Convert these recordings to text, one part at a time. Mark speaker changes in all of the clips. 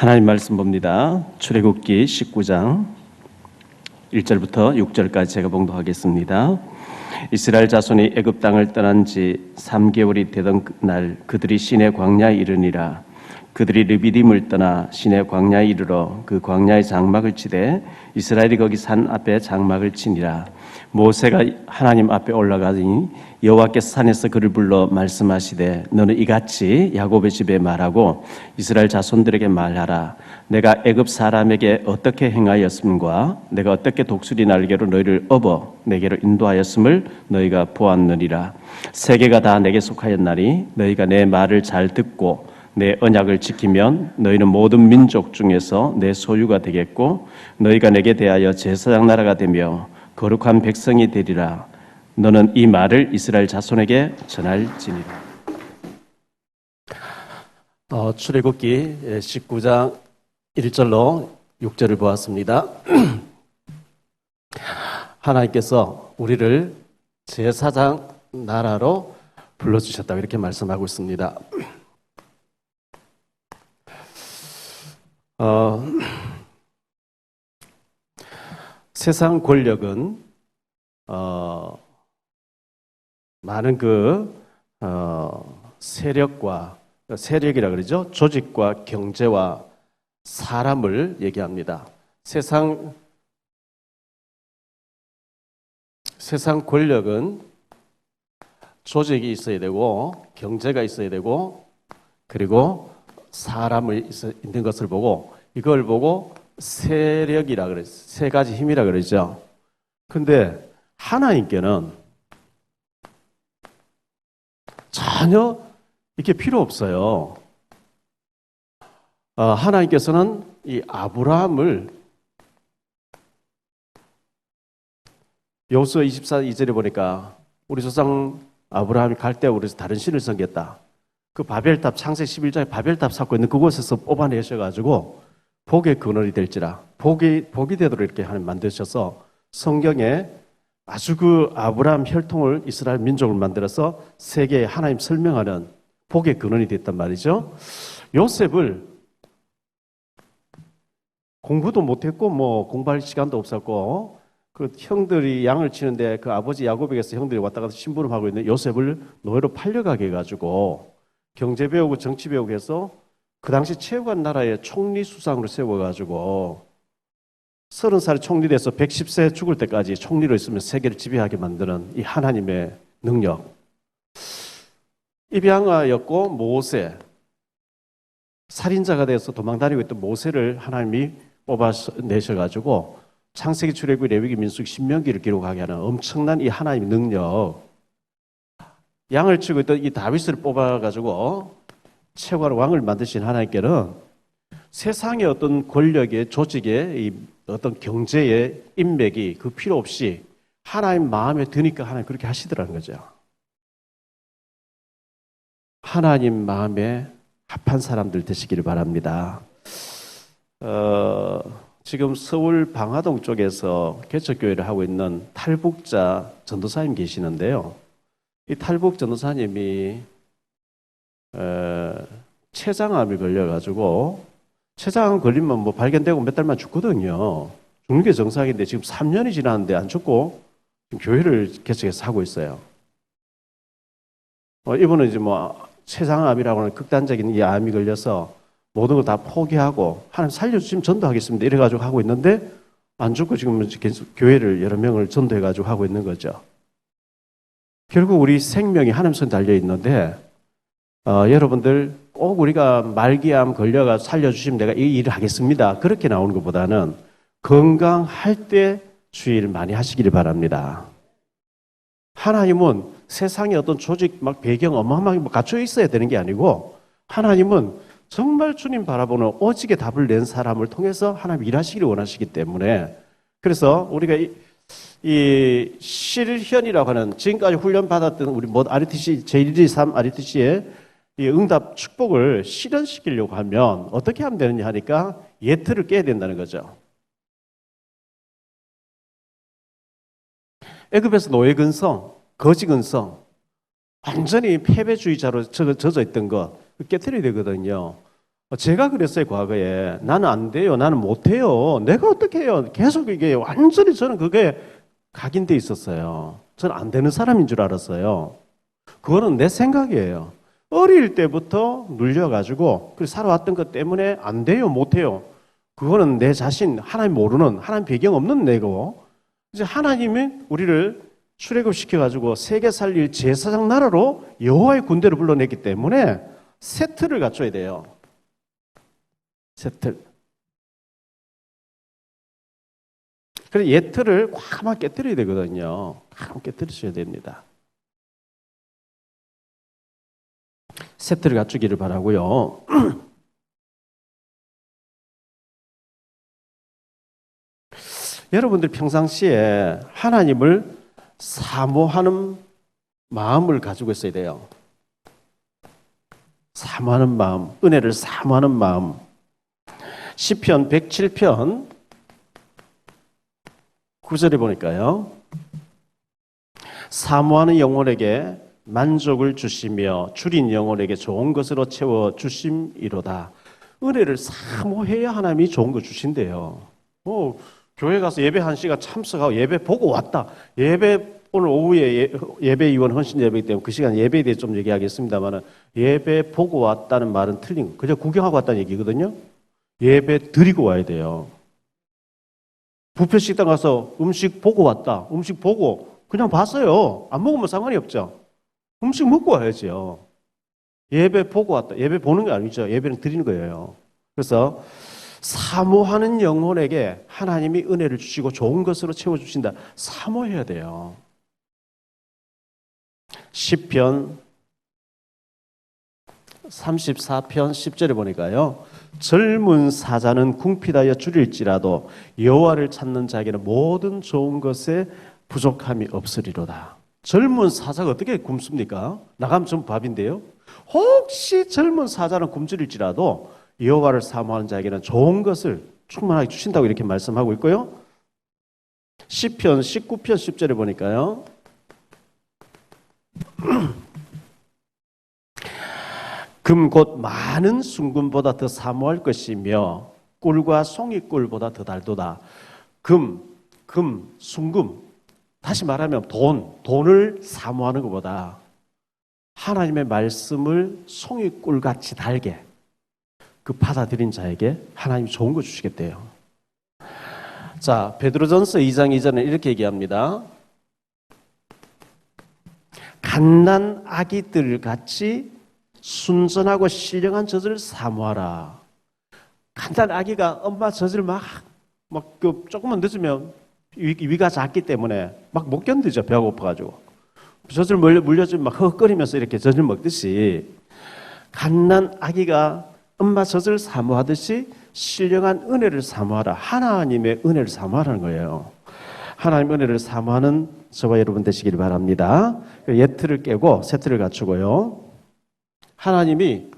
Speaker 1: 하나님 말씀 봅니다. 출애굽기 19장 1절부터 6절까지 제가 봉독하겠습니다. 이스라엘 자손이 애굽 땅을 떠난 지 3개월이 되던 날 그들이 시내 광야에 이르니라. 그들이 르비딤을 떠나 시내 광야에 이르러 그 광야의 장막을 치되 이스라엘이 거기 산 앞에 장막을 치니라. 모세가 하나님 앞에 올라가니 여호와께서 산에서 그를 불러 말씀하시되 너는 이같이 야곱의 집에 말하고 이스라엘 자손들에게 말하라. 내가 애굽 사람에게 어떻게 행하였음과 내가 어떻게 독수리 날개로 너희를 업어 내게로 인도하였음을 너희가 보았느니라. 세계가 다 내게 속하였나니 너희가 내 말을 잘 듣고 내 언약을 지키면 너희는 모든 민족 중에서 내 소유가 되겠고 너희가 내게 대하여 제사장 나라가 되며 거룩한 백성이 되리라. 너는 이 말을 이스라엘 자손에게 전할지니라. 출애굽기 19장 1절로 6절을 보았습니다. 하나님께서 우리를 제사장 나라로 불러주셨다고 이렇게 말씀하고 있습니다. 세상 권력은 많은 세력이라 그러죠. 조직과 경제와 사람을 얘기합니다. 세상 권력은 조직이 있어야 되고 경제가 있어야 되고 그리고 사람이 있는 것을 보고 이걸 보고 세력이라 그래요. 세 가지 힘이라 그러죠. 근데 하나님께는 전혀 이게 필요 없어요. 하나님께서는 이 아브라함을 여호수아 24:2절에 보니까 우리 조상 아브라함이 갈대아우르에서 다른 신을 섬겼다. 그 바벨탑 창세기 11장에 바벨탑 쌓고 있는 그곳에서 뽑아내셔가지고 복의 근원이 될지라 복이 되도록 이렇게 하나님 만드셔서 성경에 아주 그 아브라함 혈통을 이스라엘 민족을 만들어서 세계에 하나님 설명하는 복의 근원이 됐단 말이죠. 요셉을 공부도 못했고 뭐 공부할 시간도 없었고 그 형들이 양을 치는데 그 아버지 야곱에게서 형들이 왔다 갔다 심부름하고 있는 요셉을 노예로 팔려가게 해가지고 경제 배우고 정치 배우고 해서 그 당시 최후관 나라의 총리 수상으로 세워가지고 30살에 총리 돼서 110세 죽을 때까지 총리로 있으면 세계를 지배하게 만드는 이 하나님의 능력. 입양아였고 모세, 살인자가 돼서 도망다니고 있던 모세를 하나님이 뽑아내셔가지고 창세기, 출애굽기, 레위기, 민수기, 신명기를 기록하게 하는 엄청난 이 하나님의 능력. 양을 치고 있던 이 다윗을 뽑아가지고 최고의 왕을 만드신 하나님께는 세상의 어떤 권력의 조직의 이 어떤 경제의 인맥이 그 필요 없이 하나님 마음에 드니까 하나님 그렇게 하시더라는 거죠. 하나님 마음에 합한 사람들 되시기를 바랍니다. 지금 서울 방화동 쪽에서 개척교회를 하고 있는 탈북자 전도사님 계시는데요. 이 탈북 전도사님이 췌장암이 걸려가지고 췌장암 걸리면 뭐 발견되고 몇 달만 죽거든요. 죽는 게 정상인데 지금 3년이 지났는데 안 죽고 교회를 개척해서 하고 있어요. 이분은 이제 뭐 췌장암이라고 하는 극단적인 이 암이 걸려서 모든 걸 다 포기하고 하나님 살려주시면 전도하겠습니다 이래가지고 하고 있는데 안 죽고 지금 계속 교회를 여러 명을 전도해가지고 하고 있는 거죠. 결국 우리 생명이 하나님 손에 달려 있는데 여러분들 꼭 우리가 말기암 걸려가 살려주시면 내가 이 일을 하겠습니다 그렇게 나오는 것보다는 건강할 때 주의를 많이 하시기를 바랍니다. 하나님은 세상에 어떤 조직 막 배경 어마어마하게 갖춰 있어야 되는 게 아니고 하나님은 정말 주님 바라보는 오직의 답을 낸 사람을 통해서 하나님 일하시기를 원하시기 때문에 그래서 우리가 이 실현이라고 하는 지금까지 훈련받았던 우리 RTC 제123 RTC의 이 응답 축복을 실현시키려고 하면 어떻게 하면 되느냐 하니까 예틀을 깨야 된다는 거죠. 애굽에서 노예 근성, 거지 근성, 완전히 패배주의자로 젖어 있던 거 깨트려야 되거든요.
Speaker 2: 제가 그랬어요, 과거에. 나는 안 돼요. 나는 못 해요. 내가 어떻게 해요? 계속 이게 완전히 저는 그게 각인돼 있었어요. 저는 안 되는 사람인 줄 알았어요. 그거는 내 생각이에요. 어릴 때부터 눌려가지고 살아왔던 것 때문에 안 돼요, 못 해요. 그거는 내 자신, 하나님 모르는, 하나님 배경 없는 내고, 이제 하나님이 우리를 출애굽시켜가지고 세계 살릴 제사장 나라로 여호와의 군대를 불러냈기 때문에 세트를 갖춰야 돼요. 세트. 그래서 예틀을 꽉 깨뜨려야 되거든요. 꽉 깨뜨리셔야 됩니다. 세트를 갖추기를 바라고요. 여러분들 평상시에 하나님을 사모하는 마음을 가지고 있어야 돼요. 사모하는 마음, 은혜를 사모하는 마음. 시편 107편 9절에 보니까요. 사모하는 영혼에게 만족을 주시며 줄인 영혼에게 좋은 것으로 채워 주심이로다. 은혜를 사모해야 하나님이 좋은 거 주신대요. 교회 가서 예배 1시간 참석하고 예배 보고 왔다. 오늘 오후에 예배위원 헌신 예배이기 때문에 그 시간 예배에 대해 좀 얘기하겠습니다만 예배 보고 왔다는 말은 틀린 거. 그저 구경하고 왔다는 얘기거든요. 예배 드리고 와야 돼요. 뷔페 식당 가서 음식 보고 왔다. 음식 보고 그냥 봤어요. 안 먹으면 상관이 없죠. 음식 먹고 와야죠. 예배 보고 왔다. 예배 보는 게 아니죠. 예배는 드리는 거예요. 그래서 사모하는 영혼에게 하나님이 은혜를 주시고 좋은 것으로 채워주신다. 사모해야 돼요. 시편 34편 10절에 보니까요. 젊은 사자는 궁핍하여 줄일지라도 여호와를 찾는 자에게는 모든 좋은 것에 부족함이 없으리로다. 젊은 사자가 어떻게 굶습니까? 나가면 전부 밥인데요. 혹시 젊은 사자는 굶주릴지라도 여호와를 사모하는 자에게는 좋은 것을 충만하게 주신다고 이렇게 말씀하고 있고요. 시편 19편 10절에 보니까요. 금 곧 많은 순금보다 더 사모할 것이며 꿀과 송이꿀보다 더 달도다. 금, 순금. 다시 말하면 돈을 사모하는 것보다 하나님의 말씀을 송이꿀같이 달게 그 받아들인 자에게 하나님이 좋은 거 주시겠대요. 자, 베드로전서 2장 2절은 이렇게 얘기합니다. 갓난 아기들 같이 순전하고 신령한 젖을 사모하라. 갓난 아기가 엄마 젖을 조금만 늦으면 위가 작기 때문에 막 못 견디죠. 배가 고파가지고. 젖을 물려주면 막 헉거리면서 이렇게 젖을 먹듯이 갓난 아기가 엄마 젖을 사모하듯이 신령한 은혜를 사모하라. 하나님의 은혜를 사모하라는 거예요. 하나님의 은혜를 사모하는 저와 여러분 되시길 바랍니다. 예틀을 깨고 세틀을 갖추고요. 하나님이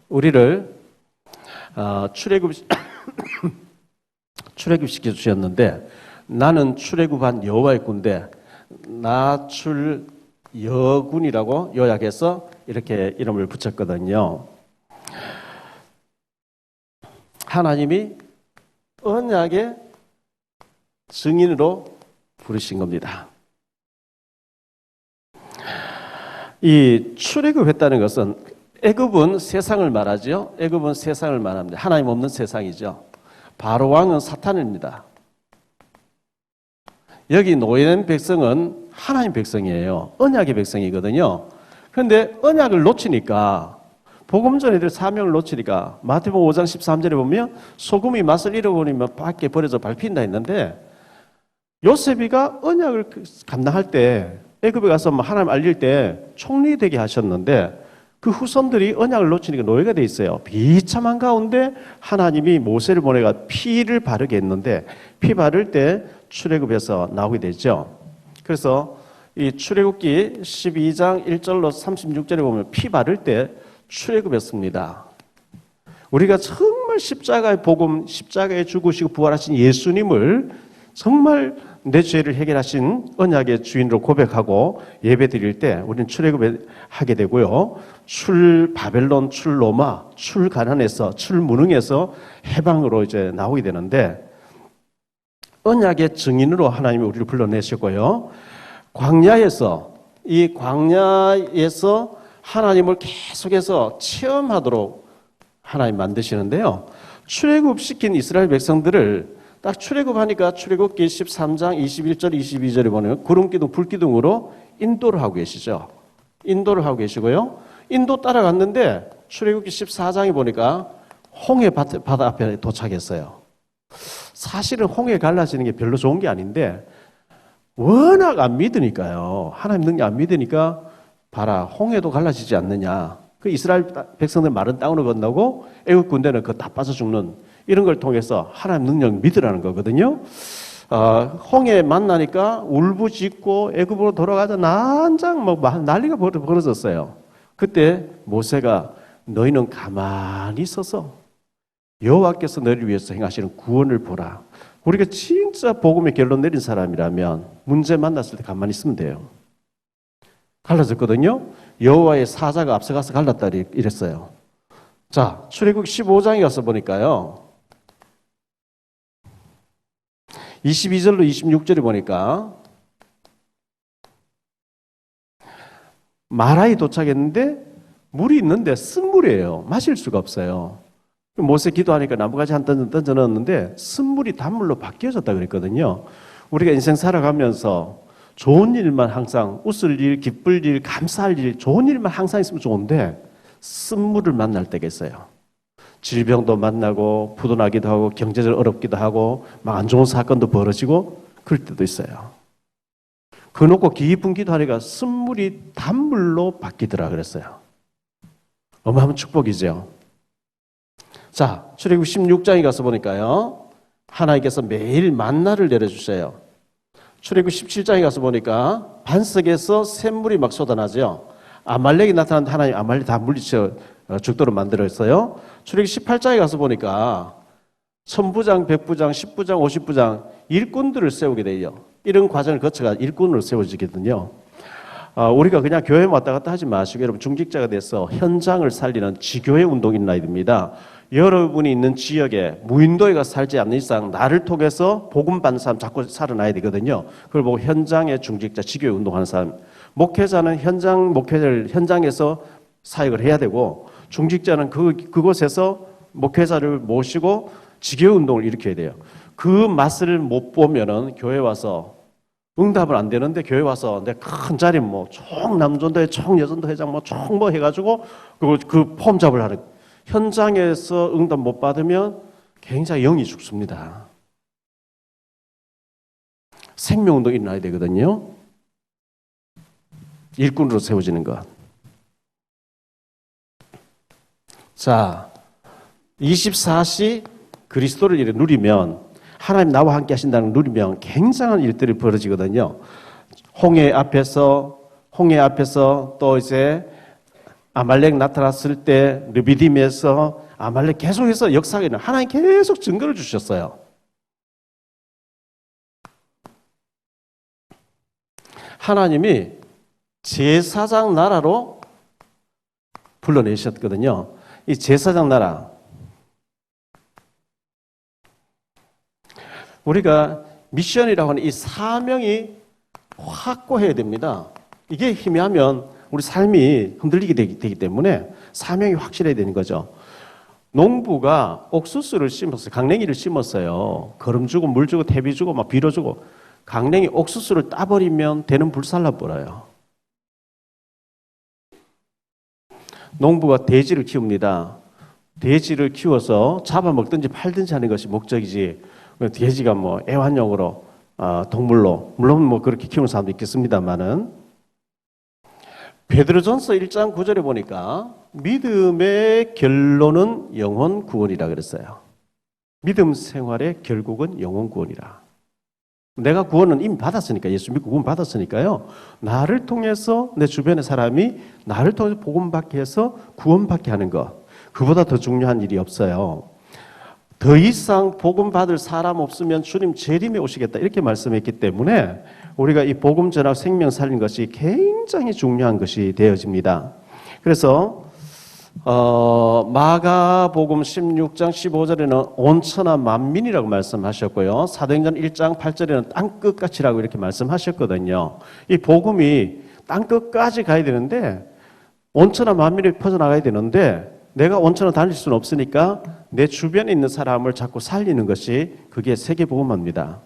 Speaker 2: 우리를 출애굽시켜 주셨는데 나는 출애굽한 여호와의 군대 나출 여군이라고 요약해서 이렇게 이름을 붙였거든요. 하나님이 언약의 증인으로 부르신 겁니다. 이 출애굽했다는 것은 애굽은 세상을 말하죠. 애굽은 세상을 말합니다. 하나님 없는 세상이죠. 바로 왕은 사탄입니다. 여기 노예된 백성은 하나님 백성이에요. 언약의 백성이거든요. 그런데 언약을 놓치니까 복음 전에들 사명을 놓치니까 마태복음 5장 13절에 보면 소금이 맛을 잃어버리면 밖에 버려져 밟힌다 했는데 요셉이가 언약을 감당할 때 애굽에 가서 하나님 알릴 때 총리 되게 하셨는데 그 후손들이 언약을 놓치니까 노예가 돼 있어요. 비참한 가운데 하나님이 모세를 보내가 피를 바르게 했는데 피 바를 때 출애굽에서 나오게 되죠. 그래서 이 출애굽기 12장 1절로 36절에 보면 피 바를 때 출애굽했습니다. 우리가 정말 십자가의 복음, 십자가에 죽으시고 부활하신 예수님을 정말 내 죄를 해결하신 언약의 주인으로 고백하고 예배 드릴 때 우리는 출애굽하게 되고요. 출 바벨론, 출 로마, 출 가난에서, 출 무능에서 해방으로 이제 나오게 되는데, 언약의 증인으로 하나님이 우리를 불러내셨고요. 이 광야에서 하나님을 계속해서 체험하도록 하나님 만드시는데요. 출애굽시킨 이스라엘 백성들을 딱 출애굽하니까 출애굽기 13장 21절 22절에 보면 구름기둥 불기둥으로 인도를 하고 계시죠. 인도를 하고 계시고요. 인도 따라갔는데 출애굽기 14장에 보니까 홍해 바다 앞에 도착했어요. 사실은 홍해 갈라지는 게 별로 좋은 게 아닌데 워낙 안 믿으니까요. 하나님 능력 안 믿으니까 봐라, 홍해도 갈라지지 않느냐. 그 이스라엘 백성들 마른 땅으로 건너고 애국 군대는 그거 다 빠져 죽는, 이런 걸 통해서 하나님 능력 믿으라는 거거든요. 홍해 만나니까 울부짖고 애굽으로 돌아가자 난장 난리가 벌어졌어요. 그때 모세가 너희는 가만히 서서 여호와께서 너희를 위해서 행하시는 구원을 보라. 우리가 진짜 복음의 결론 내린 사람이라면 문제 만났을 때 가만히 있으면 돼요. 갈라졌거든요. 여호와의 사자가 앞서가서 갈랐다 이랬어요. 자, 출애굽 15장에 가서 보니까요. 22절로 26절에 보니까 마라에 도착했는데 물이 있는데 쓴물이에요. 마실 수가 없어요. 모세 기도하니까 나무가지 한 던져 넣었는데 쓴물이 단물로 바뀌어졌다 그랬거든요. 우리가 인생 살아가면서 좋은 일만 항상, 웃을 일, 기쁠 일, 감사할 일, 좋은 일만 항상 있으면 좋은데 쓴물을 만날 때가 있어요. 질병도 만나고 부도나기도 하고 경제적으로 어렵기도 하고 막 안 좋은 사건도 벌어지고 그럴 때도 있어요. 그 놓고 깊은 기도하니까 쓴물이 단물로 바뀌더라 그랬어요. 어마어마한 축복이죠. 자, 출애굽 16장에 가서 보니까요. 하나님께서 매일 만나를 내려주세요. 출애굽 17장에 가서 보니까 반석에서 샘물이 막 쏟아나죠. 아말렉이 나타났는데 하나님 아말렉 다 물리쳐 죽도록 만들었어요. 출애굽 18장에 가서 보니까 천부장, 백부장, 십부장, 오십부장 일꾼들을 세우게 돼요. 이런 과정을 거쳐가 일꾼으로 세워지거든요. 우리가 그냥 교회 왔다 갔다 하지 마시고 여러분 중직자가 돼서 현장을 살리는 지교회 운동이 있나야 됩니다. 여러분이 있는 지역에 무인도에 가서 살지 않는 이상 나를 통해서 복음 받는 사람 자꾸 살아나야 되거든요. 그걸 보고 현장의 중직자, 지교회 운동하는 사람, 목회자는 목회자를 현장에서 사역을 해야 되고 중직자는 그곳에서 목회자를 모시고 지교회 운동을 일으켜야 돼요. 그 맛을 못 보면은 교회 와서 응답은 안 되는데 교회 와서 내 큰 자리 총 남전도회, 총 여전도 회장 총 해가지고 그 폼 잡을 하는, 현장에서 응답 못 받으면 굉장히 영이 죽습니다. 생명운동이 일어나야 되거든요. 일꾼으로 세워지는 것. 자, 24시 그리스도를 이렇게 누리면, 하나님 나와 함께 하신다는 걸 누리면 굉장한 일들이 벌어지거든요. 홍해 앞에서 또 이제 아말렉 나타났을 때 르비딤에서 아말렉 계속해서 역사가 있는, 하나님 계속 증거를 주셨어요. 하나님이 제사장 나라로 불러내셨거든요. 이 제사장 나라, 우리가 미션이라고 하는 이 사명이 확고해야 됩니다. 이게 희미하면 우리 삶이 흔들리게 되기 때문에 사명이 확실해야 되는 거죠. 농부가 옥수수를 심었어요. 강냉이를 심었어요. 거름 주고 물 주고 퇴비 주고 막 비료 주고, 강냉이 옥수수를 따버리면 되는 불살라 버려요. 농부가 돼지를 키웁니다. 돼지를 키워서 잡아먹든지 팔든지 하는 것이 목적이지, 돼지가 애완용으로 동물로, 물론 그렇게 키우는 사람도 있겠습니다만은, 베드로전서 1장 9절에 보니까 믿음의 결론은 영혼 구원이라 그랬어요. 믿음 생활의 결국은 영혼 구원이라. 내가 구원은 이미 받았으니까, 예수 믿고 구원 받았으니까요, 나를 통해서 내 주변의 사람이 나를 통해서 복음 받게 해서 구원 받게 하는 것, 그보다 더 중요한 일이 없어요. 더 이상 복음 받을 사람 없으면 주님 재림에 오시겠다 이렇게 말씀했기 때문에 우리가 이 복음 전하고 생명 살리는 것이 굉장히 중요한 것이 되어집니다. 그래서 마가복음 16장 15절에는 온천하 만민이라고 말씀하셨고요. 사도행전 1장 8절에는 땅끝까지라고 이렇게 말씀하셨거든요. 이 복음이 땅끝까지 가야 되는데 온천하 만민이 퍼져나가야 되는데 내가 온천을 다닐 수는 없으니까 내 주변에 있는 사람을 자꾸 살리는 것이 그게 세계복음화입니다.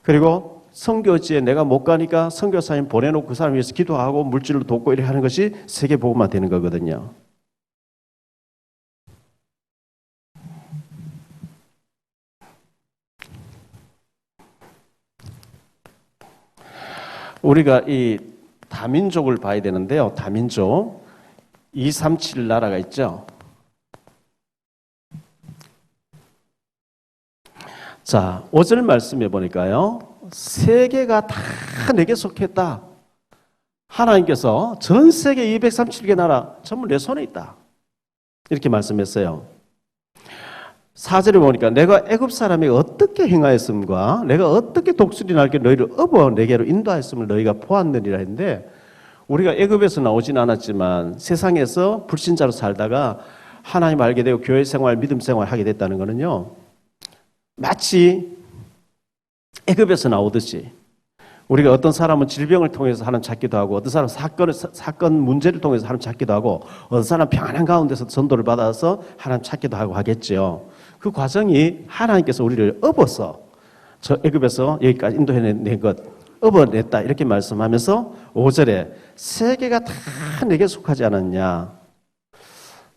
Speaker 2: 그리고 선교지에 내가 못 가니까 선교사님 보내놓고 그 사람 위해서 기도하고 물질로 돕고 이렇게 하는 것이 세계복음화 되는 거거든요. 우리가 이 다민족을 봐야 되는데요. 다민족 237 나라가 있죠. 자, 5절 말씀해 보니까요. 세계가 다 내게 속했다. 하나님께서 전 세계 237개 나라 전부 내 손에 있다. 이렇게 말씀했어요. 4절에 보니까 내가 애굽 사람에게 어떻게 행하였음과 내가 어떻게 독수리 날개 너희를 업어 내게로 인도하였음을 너희가 보았느니라 했는데 우리가 애굽에서 나오진 않았지만 세상에서 불신자로 살다가 하나님 알게 되고 교회 생활, 믿음 생활 하게 됐다는 거는요. 마치 애굽에서 나오듯이 우리가 어떤 사람은 질병을 통해서 하나님 찾기도 하고 어떤 사람은 사건 문제를 통해서 하나님 찾기도 하고 어떤 사람은 평안한 가운데서 전도를 받아서 하나님 찾기도 하고 하겠죠. 그 과정이 하나님께서 우리를 업어서 저 애굽에서 여기까지 인도해낸 것 업어냈다 이렇게 말씀하면서 5절에 세계가 다 내게 속하지 않았냐.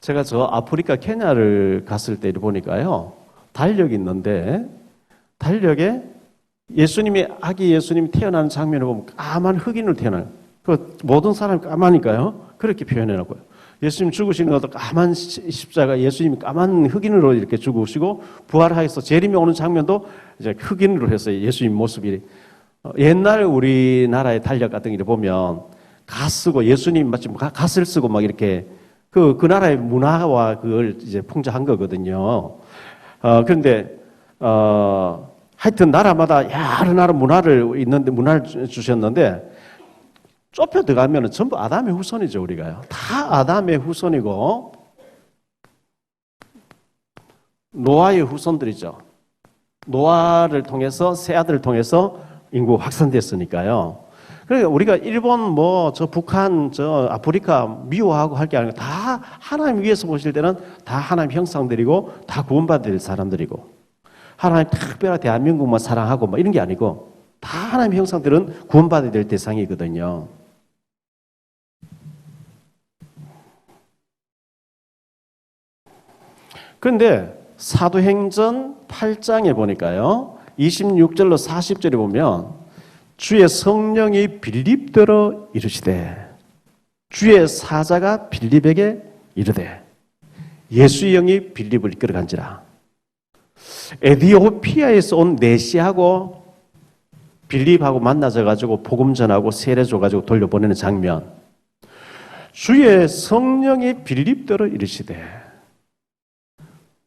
Speaker 2: 제가 저 아프리카 케냐를 갔을 때 보니까요. 달력이 있는데 달력에 예수님이 아기 예수님이 태어나는 장면을 보면 까만 흑인으로 태어나요. 그 모든 사람이 까마니까요. 그렇게 표현해놓고요. 예수님 죽으시는 것도 까만 십자가 예수님이 까만 흑인으로 이렇게 죽으시고 부활하여서 재림이 오는 장면도 이제 흑인으로 해서 예수님 모습이 옛날 우리나라의 달력 같은 게 보면 가 쓰고 예수님 마치 갓을 쓰고 막 이렇게 그 나라의 문화와 그걸 이제 풍자한 거거든요. 그런데 하여튼 나라마다 여러 나라 문화를 있는데 문화를 주셨는데 좁혀 들어가면 전부 아담의 후손이죠. 우리가요. 다 아담의 후손이고 노아의 후손들이죠. 노아를 통해서 새 아들을 통해서 인구 확산됐으니까요. 그러니까 우리가 일본 저 북한 저 아프리카 미워하고 할 게 아니고 다 하나님 위에서 보실 때는 다 하나님 형상들이고 다 구원받을 사람들이고 하나님 특별한 대한민국만 사랑하고 이런 게 아니고 다 하나님 형상들은 구원받아야 될 대상이거든요. 그런데 사도행전 8장에 보니까요. 26절로 40절에 보면 주의 성령이 빌립더러 이르시되 주의 사자가 빌립에게 이르되 예수의 영이 빌립을 이끌어간지라. 에디오피아에서 온 네시하고 빌립하고 만나져가지고 복음 전하고 세례 줘가지고 돌려보내는 장면. 주의 성령이 빌립더러 이르시되.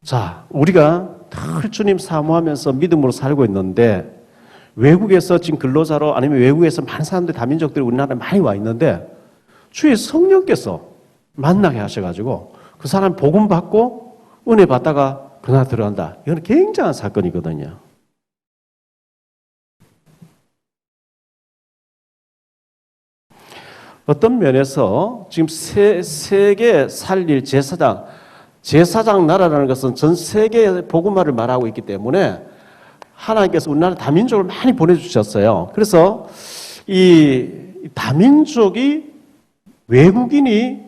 Speaker 2: 자, 우리가 늘 주님 사모하면서 믿음으로 살고 있는데 외국에서 지금 근로자로 아니면 외국에서 많은 사람들 다민족들이 우리나라에 많이 와 있는데 주의 성령께서 만나게 하셔가지고 그 사람 복음 받고 은혜 받다가 그 나라 들어간다. 이건 굉장한 사건이거든요. 어떤 면에서 지금 세계 살릴 제사장 나라라는 것은 전 세계의 복음화를 말하고 있기 때문에 하나님께서 우리나라 다민족을 많이 보내주셨어요. 그래서 이 다민족이 외국인이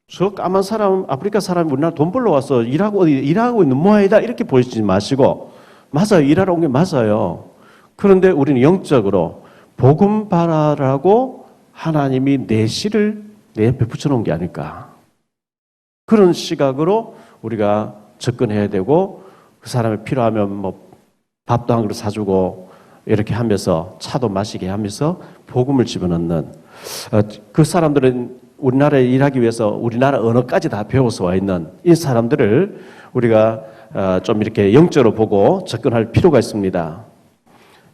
Speaker 2: 저 까만 사람 아프리카 사람이 우리나라 돈 벌러 와서 일하고 있는 모양이다 이렇게 보시지 마시고 맞아요. 일하러 온 게 맞아요. 그런데 우리는 영적으로 복음 바라라고 하나님이 내시를 내 옆에 붙여놓은 게 아닐까. 그런 시각으로 우리가 접근해야 되고 그 사람이 필요하면 밥도 한 그릇 사주고 이렇게 하면서 차도 마시게 하면서 복음을 집어넣는 그 사람들은 우리나라에 일하기 위해서 우리나라 언어까지 다 배워서 와 있는 이 사람들을 우리가 좀 이렇게 영적으로 보고 접근할 필요가 있습니다.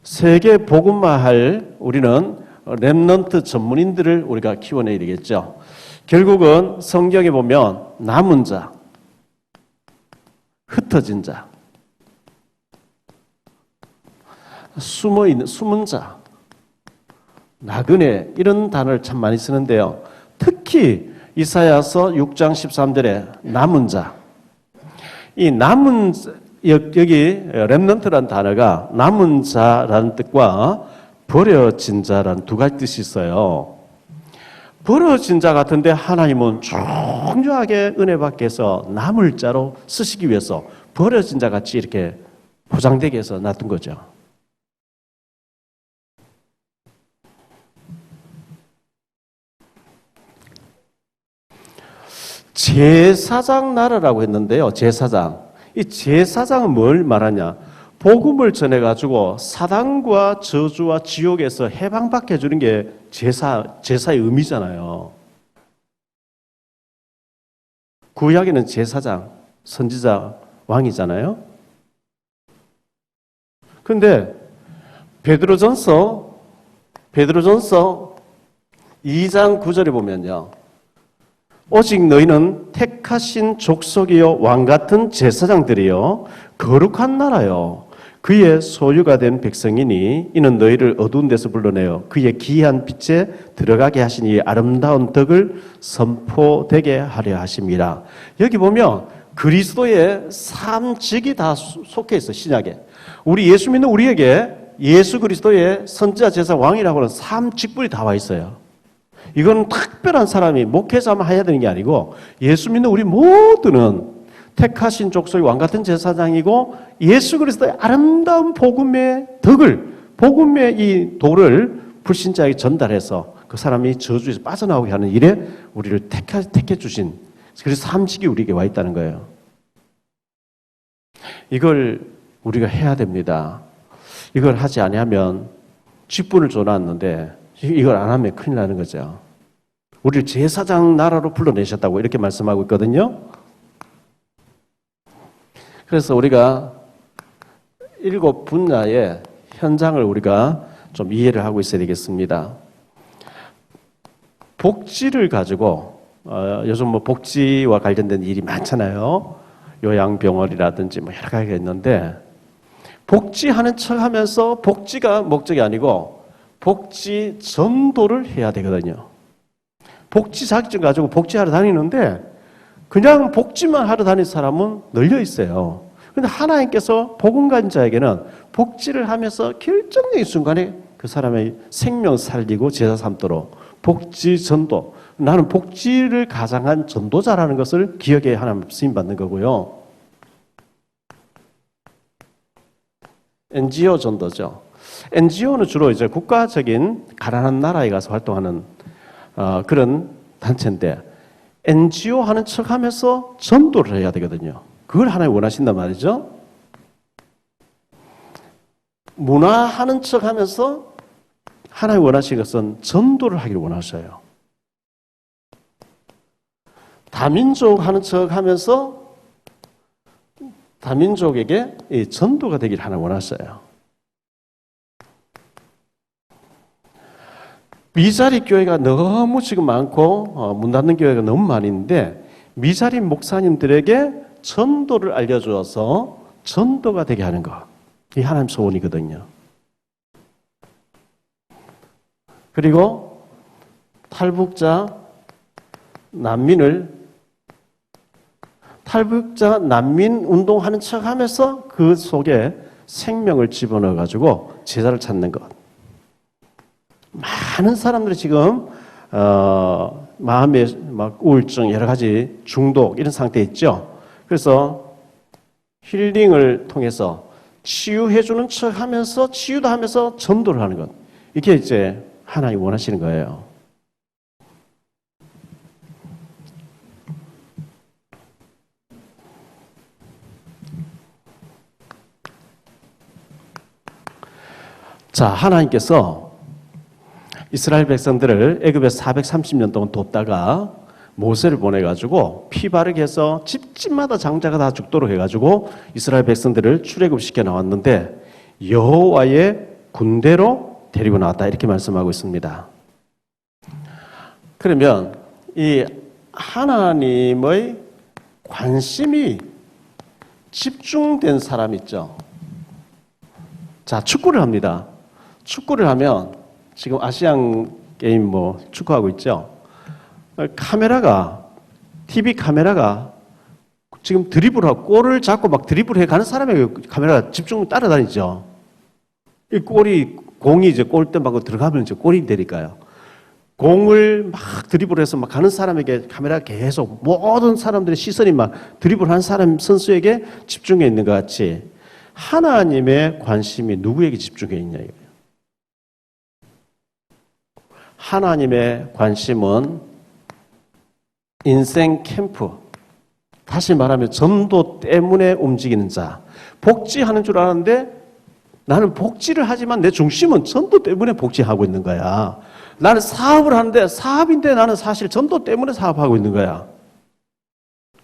Speaker 2: 세계 복음화할 우리는 렘넌트 전문인들을 우리가 키워내야 되겠죠. 결국은 성경에 보면 남은 자, 흩어진 자, 숨은 자, 나그네 이런 단어를 참 많이 쓰는데요. 특히 이사야서 6장 13절에 남은 자, 이 남은 여기 렘넌트라는 단어가 남은 자라는 뜻과 버려진 자라는 두 가지 뜻이 있어요. 버려진 자 같은데 하나님은 충분하게 은혜 밖에서 남을 자로 쓰시기 위해서 버려진 자 같이 이렇게 포장되게 해서 놔둔 거죠. 제사장 나라라고 했는데요. 제사장. 이 제사장은 뭘 말하냐? 복음을 전해가지고 사단과 저주와 지옥에서 해방받게 해주는 게 제사의 의미잖아요. 구약에는 제사장, 선지자, 왕이잖아요. 근데 베드로전서 2장 9절에 보면요. 오직 너희는 택하신 족속이요 왕같은 제사장들이요 거룩한 나라요 그의 소유가 된 백성이니 이는 너희를 어두운 데서 불러내어 그의 기이한 빛에 들어가게 하신 이 아름다운 덕을 선포되게 하려 하심이라. 여기 보면 그리스도의 삼직이 다 속해 있어. 신약에 우리 예수 믿는 우리에게 예수 그리스도의 선지자 제사 왕이라고 하는 삼직분이 다 와 있어요. 이건 특별한 사람이 목회자만 해야 되는 게 아니고 예수 믿는 우리 모두는 택하신 족속의 왕같은 제사장이고 예수 그리스도의 아름다운 복음의 덕을, 복음의 이 도를 불신자에게 전달해서 그 사람이 저주에서 빠져나오게 하는 일에 우리를 택해 주신, 그래서 삼직이 우리에게 와 있다는 거예요. 이걸 우리가 해야 됩니다. 이걸 하지 아니하면 직분을 줘놨는데 이걸 안 하면 큰일 나는 거죠. 우리를 제사장 나라로 불러내셨다고 이렇게 말씀하고 있거든요. 그래서 우리가 7 분야의 현장을 우리가 좀 이해를 하고 있어야 되겠습니다. 복지를 가지고 요즘 뭐 복지와 관련된 일이 많잖아요. 요양병원이라든지 뭐 여러 가지가 있는데 복지하는 척하면서 복지가 목적이 아니고 복지 전도를 해야 되거든요. 복지 자격증 가지고 복지하러 다니는데 그냥 복지만 하러 다니는 사람은 널려 있어요. 그런데 하나님께서 복음 가진 자에게는 복지를 하면서 결정적인 순간에 그 사람의 생명 살리고 제사 삼도록 복지 전도, 나는 복지를 가장한 전도자라는 것을 기억에 하나님 쓰임 받는 거고요. NGO 전도죠. NGO는 주로 이제 국가적인 가난한 나라에 가서 활동하는 그런 단체인데 NGO 하는 척 하면서 전도를 해야 되거든요. 그걸 하나님 원하신단 말이죠. 문화하는 척 하면서 하나님 원하시는 것은 전도를 하기를 원하셔요. 다민족 하는 척 하면서 다민족에게 전도가 되기를 하나님 원하셔요. 미자리 교회가 너무 지금 많고 문 닫는 교회가 너무 많이 있는데 미자리 목사님들에게 전도를 알려주어서 전도가 되게 하는 것, 이 하나님 소원이거든요. 그리고 탈북자 난민 운동하는 척하면서 그 속에 생명을 집어넣어가지고 제자를 찾는 것. 많은 사람들이 지금 마음의 막 우울증, 여러 가지 중독 이런 상태에 있죠. 그래서 힐링을 통해서 치유해주는 척하면서 치유도 하면서 전도를 하는 것. 이게 이제 하나님 원하시는 거예요. 자, 하나님께서 이스라엘 백성들을 애굽에 430년 동안 돕다가 모세를 보내가지고 피 바르게 해서 집집마다 장자가 다 죽도록 해가지고 이스라엘 백성들을 출애굽시켜 나왔는데 여호와의 군대로 데리고 나왔다 이렇게 말씀하고 있습니다. 그러면 이 하나님의 관심이 집중된 사람 있죠. 자, 축구를 합니다. 축구를 하면 지금 아시안 게임 뭐 축구하고 있죠. 카메라가 TV 카메라가 지금 드리블하고 골을 잡고 막 드리블해 가는 사람에게 카메라가 집중 따라다니죠. 이 공이 이제 골대 막고 들어가면 이제 골이 되니까요. 공을 막 드리블해서 막 가는 사람에게 카메라가 계속 모든 사람들의 시선이 막 드리블한 사람 선수에게 집중해 있는 것 같이 하나님의 관심이 누구에게 집중해 있냐 이거예요. 하나님의 관심은 인생 캠프, 다시 말하면 전도 때문에 움직이는 자. 복지하는 줄 아는데 나는 복지를 하지만 내 중심은 전도 때문에 복지하고 있는 거야. 나는 사업을 하는데 사업인데 나는 사실 전도 때문에 사업하고 있는 거야.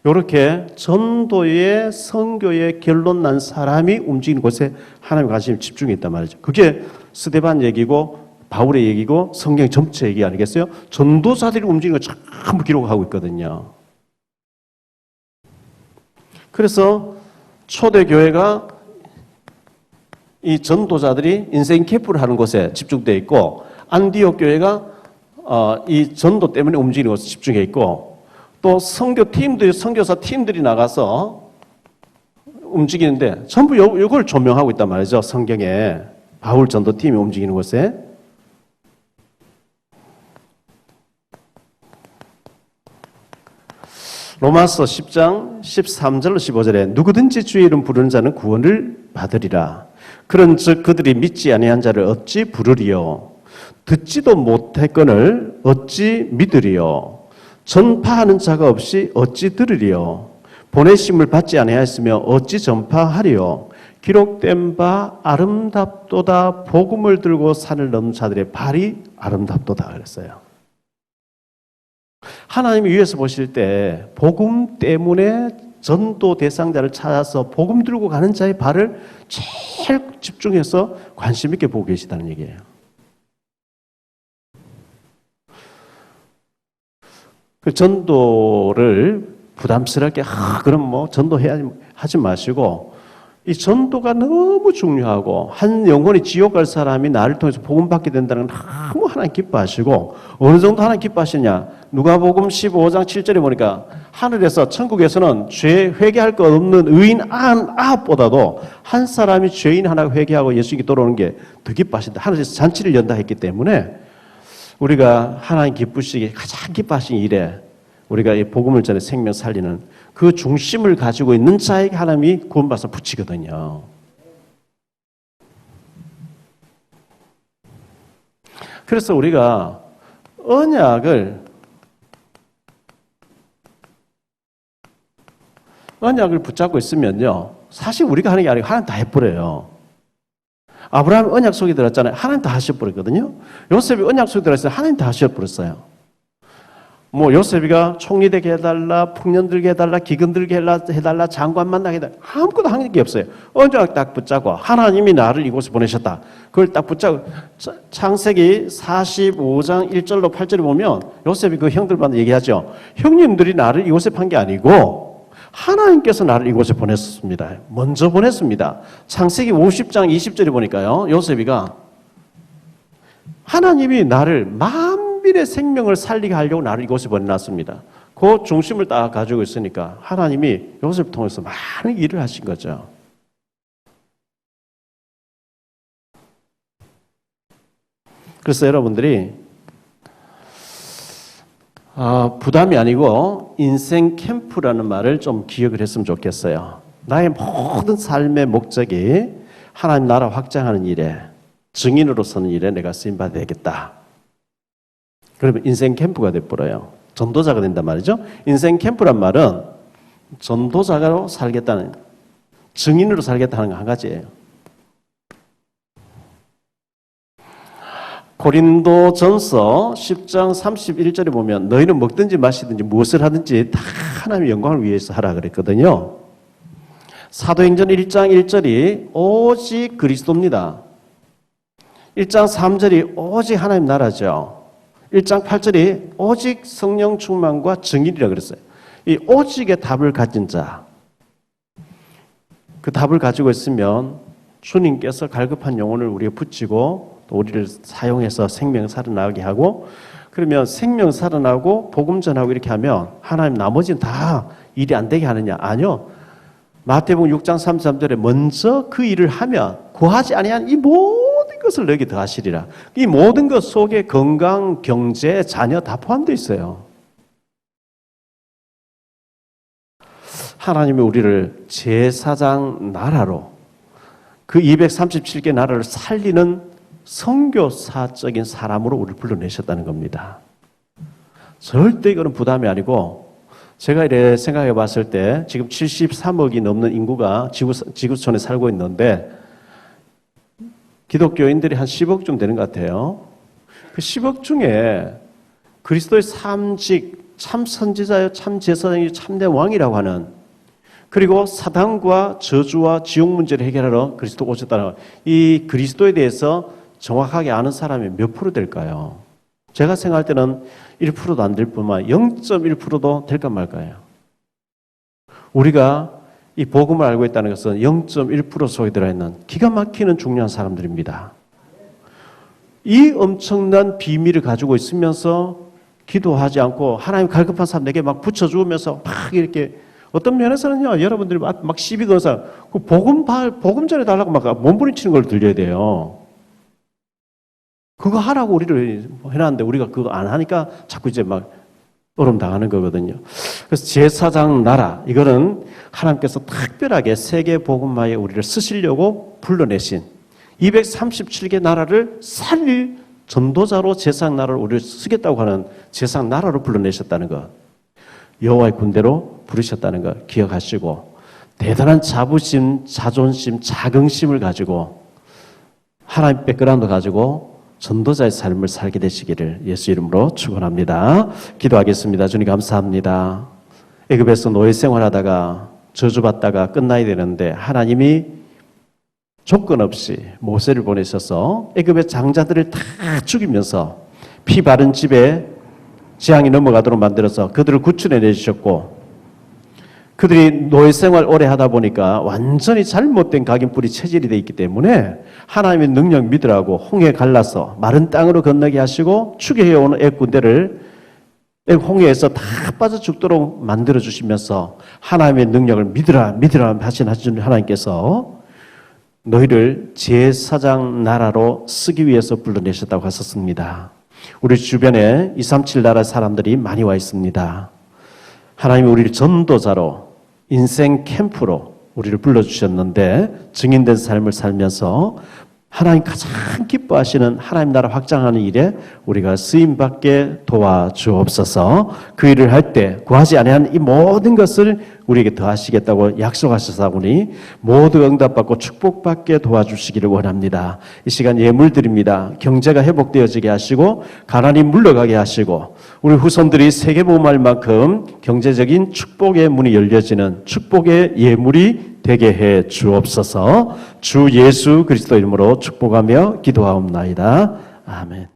Speaker 2: 이렇게 전도의 선교의 결론 난 사람이 움직이는 곳에 하나님의 관심이 집중해 있단 말이죠. 그게 스데반 얘기고 바울의 얘기고 성경 전체 얘기 아니겠어요? 전도사들이 움직이는 걸 전부 기록하고 있거든요. 그래서 초대교회가 이 전도자들이 인생 캠프를 하는 곳에 집중되어 있고 안디옥 교회가 이 전도 때문에 움직이는 곳에 집중해 있고 또 선교사 팀들이 나가서 움직이는데 전부 이걸 조명하고 있단 말이죠. 성경에 바울 전도팀이 움직이는 곳에. 로마서 10장 13절로 15절에 누구든지 주의 이름 부르는 자는 구원을 받으리라. 그런즉 그들이 믿지 아니한 자를 어찌 부르리요? 듣지도 못했거늘 어찌 믿으리요? 전파하는 자가 없이 어찌 들으리요? 보내심을 받지 아니하였으며 어찌 전파하리요? 기록된 바 아름답도다. 복음을 들고 산을 넘는 자들의 발이 아름답도다 그랬어요. 하나님이 위에서 보실 때 복음 때문에 전도 대상자를 찾아서 복음 들고 가는 자의 발을 제일 집중해서 관심 있게 보고 계시다는 얘기예요. 그 전도를 부담스럽게 그럼 뭐 전도해야지 하지 마시고 이 전도가 너무 중요하고 한 영혼이 지옥 갈 사람이 나를 통해서 복음 받게 된다는 건 너무 하나님 기뻐하시고 어느 정도 하나님 기뻐하시냐? 누가복음 15장 7절에 보니까 하늘에서 천국에서는 죄 회개할 것 없는 의인 아합보다도 한 사람이 죄인 하나 회개하고 예수님께 돌아오는 게 더 기뻐하신다. 하늘에서 잔치를 연다 했기 때문에 우리가 하나님 기쁘시게 가장 기뻐하신 일에 우리가 이 복음을 전해 생명 살리는 그 중심을 가지고 있는 자에게 하나님이 구원받아서 붙이거든요. 그래서 우리가 언약을 붙잡고 있으면요. 사실 우리가 하는 게 아니고 하나님 다 해버려요. 아브라함이 언약 속에 들었잖아요. 하나님 다 하셔버렸거든요. 요셉이 언약 속에 들었어요. 하나님 다 하셔버렸어요. 뭐 요셉이가 총리 되게 해달라, 풍년 들게 해달라, 기근 들게 해달라, 장관 만나게 해달라. 아무것도 한 게 없어요. 언약 딱 붙잡고 하나님이 나를 이곳에 보내셨다. 그걸 딱 붙잡고 창세기 45장 1절로 8절에 보면 요셉이 그 형들한테 얘기하죠. 형님들이 나를 이곳에 판 게 아니고 하나님께서 나를 이곳에 보냈습니다. 먼저 보냈습니다. 창세기 50장 20절에 보니까요. 요셉이가 하나님이 나를 만민의 생명을 살리게 하려고 나를 이곳에 보내놨습니다. 그 중심을 딱 가지고 있으니까 하나님이 요셉을 통해서 많은 일을 하신 거죠. 그래서 여러분들이 부담이 아니고 인생 캠프라는 말을 좀 기억을 했으면 좋겠어요. 나의 모든 삶의 목적이 하나님 나라 확장하는 일에 증인으로 서는 일에 내가 쓰임받아야 되겠다. 그러면 인생 캠프가 돼버려요. 전도자가 된단 말이죠. 인생 캠프란 말은 전도자로 살겠다는, 증인으로 살겠다는 거 한 가지예요. 고린도전서 10장 31절에 보면 너희는 먹든지 마시든지 무엇을 하든지 다 하나님의 영광을 위해서 하라 그랬거든요. 사도행전 1장 1절이 오직 그리스도입니다. 1장 3절이 오직 하나님 나라죠. 1장 8절이 오직 성령 충만과 정의리라 그랬어요. 이 오직의 답을 가진 자, 그 답을 가지고 있으면 주님께서 갈급한 영혼을 우리에 붙이고 또 우리를 사용해서 생명 살아나게 하고, 그러면 생명 살아나고 복음 전하고 이렇게 하면 하나님 나머지는 다 일이 안 되게 하느냐? 아니요. 마태복음 6장 33절에 먼저 그 일을 하면 구하지 아니한 이 모든 것을 너에게 더하시리라. 이 모든 것 속에 건강, 경제, 자녀 다 포함되어 있어요. 하나님이 우리를 제사장 나라로, 그 237개 나라를 살리는 선교사적인 사람으로 우리를 불러내셨다는 겁니다. 절대 이거는 부담이 아니고, 제가 이래 생각해 봤을 때 지금 73억이 넘는 인구가 지구촌에 살고 있는데 기독교인들이 한 10억쯤 되는 것 같아요. 그 10억 중에 그리스도의 삼직, 참 선지자요, 참 제사장이요, 참된 왕이라고 하는, 그리고 사단과 저주와 지옥 문제를 해결하러 그리스도 오셨다는, 이 그리스도에 대해서 정확하게 아는 사람이 몇 프로 될까요? 제가 생각할 때는 1%도 안 될 뿐만 0.1%도 될까 말까요? 우리가 이 복음을 알고 있다는 것은 0.1% 속에 들어있는 기가 막히는 중요한 사람들입니다. 이 엄청난 비밀을 가지고 있으면서 기도하지 않고 하나님 갈급한 사람 내게 막 붙여주면서 막 이렇게, 어떤 면에서는요, 여러분들이 막 시비 거는 사람, 그 복음 전해달라고 막 몸부림치는 걸 들려야 돼요. 그거 하라고 우리를 해놨는데 우리가 그거 안 하니까 자꾸 이제 막 어려움 당하는 거거든요. 그래서 제사장 나라, 이거는 하나님께서 특별하게 세계 복음화에 우리를 쓰시려고 불러내신 237개 나라를 살릴 전도자로 제사장 나라를 우리를 쓰겠다고 하는 제사장 나라로 불러내셨다는 것, 여호와의 군대로 부르셨다는 것 기억하시고, 대단한 자부심, 자존심, 자긍심을 가지고 하나님 백그라운드 가지고 전도자의 삶을 살게 되시기를 예수 이름으로 축원합니다. 기도하겠습니다. 주님 감사합니다. 애굽에서 노예 생활하다가 저주받다가 끝나야 되는데 하나님이 조건 없이 모세를 보내셔서 애굽의 장자들을 다 죽이면서 피 바른 집에 재앙이 넘어가도록 만들어서 그들을 구출해 내주셨고, 그들이 노예 생활 오래 하다 보니까 완전히 잘못된 각인뿌리 체질이 되어 있기 때문에 하나님의 능력 믿으라고 홍해 갈라서 마른 땅으로 건너게 하시고 추격해오는 애군대를 홍해에서 다 빠져 죽도록 만들어 주시면서 하나님의 능력을 믿으라 하신 하나님께서 너희를 제사장 나라로 쓰기 위해서 불러내셨다고 하셨습니다. 우리 주변에 237 나라 사람들이 많이 와 있습니다. 하나님이 우리를 전도자로, 인생 캠프로 우리를 불러주셨는데 증인된 삶을 살면서 하나님 가장 기뻐하시는 하나님 나라 확장하는 일에 우리가 쓰임받게 도와주옵소서. 그 일을 할 때 구하지 아니하는 이 모든 것을 우리에게 더하시겠다고 약속하셨사오니 모두 응답받고 축복받게 도와주시기를 원합니다. 이 시간 예물 드립니다. 경제가 회복되어지게 하시고 가난이 물러가게 하시고 우리 후손들이 세계복음할 만큼 경제적인 축복의 문이 열려지는 축복의 예물이 되게 해 주옵소서. 주 예수 그리스도 이름으로 축복하며 기도하옵나이다. 아멘.